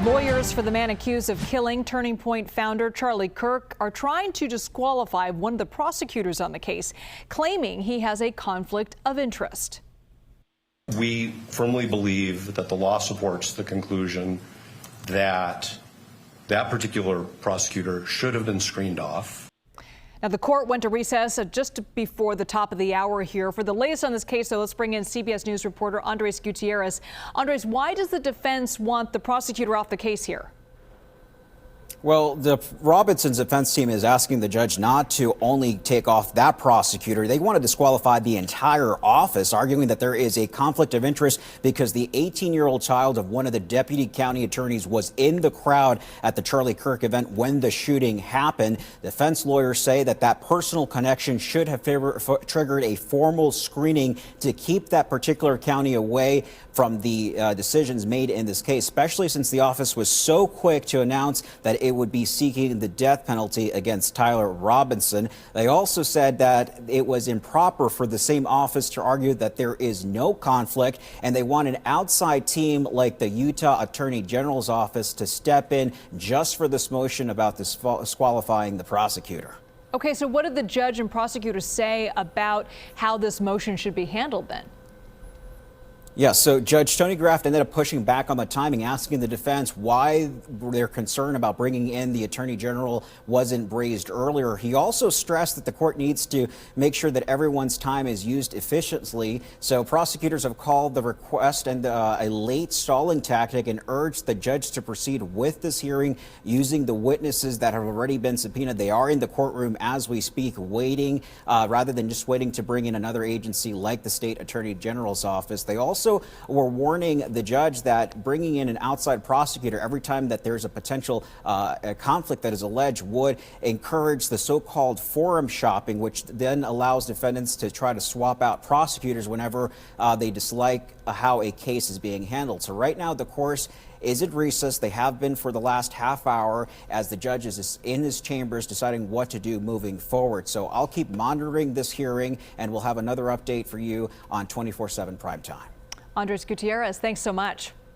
Lawyers for the man accused of killing Turning Point founder Charlie Kirk are trying to disqualify one of the prosecutors on the case, claiming he has a conflict of interest. We firmly believe that the law supports the conclusion that that particular prosecutor should have been screened off. Now, the court went to recess just before the top of the hour here. For the latest on this case, though, let's bring in CBS News reporter Andres Gutierrez. Andres, why does the defense want the prosecutor off the case here? Well, the Robinson's defense team is asking the judge not to only take off that prosecutor. They want to disqualify the entire office, arguing that there is a conflict of interest because the 18-year-old child of one of the deputy county attorneys was in the crowd at the Charlie Kirk event when the shooting happened. Defense lawyers say that that personal connection should have triggered a formal screening to keep that particular county away from the decisions made in this case, especially since the office was so quick to announce that it would be seeking the death penalty against Tyler Robinson. They also said that it was improper for the same office to argue that there is no conflict, and they want an outside team like the Utah Attorney General's office to step in just for this motion about disqualifying the prosecutor. Okay, so what did the judge and prosecutors say about how this motion should be handled then? Yeah, so Judge Tony Graft ended up pushing back on the timing, asking the defense why their concern about bringing in the Attorney General wasn't raised earlier. He also stressed that the court needs to make sure that everyone's time is used efficiently. So prosecutors have called the request and a late stalling tactic and urged the judge to proceed with this hearing using the witnesses that have already been subpoenaed. They are in the courtroom as we speak, waiting rather than just waiting to bring in another agency like the state Attorney General's office. They also were warning the judge that bringing in an outside prosecutor every time that there's a potential conflict that is alleged would encourage the so-called forum shopping, which then allows defendants to try to swap out prosecutors whenever they dislike how a case is being handled. So right now the course is at recess. They have been for the last half hour as the judge is in his chambers deciding what to do moving forward. So I'll keep monitoring this hearing, and we'll have another update for you on 24/7 Primetime. Andres Gutierrez, thanks so much.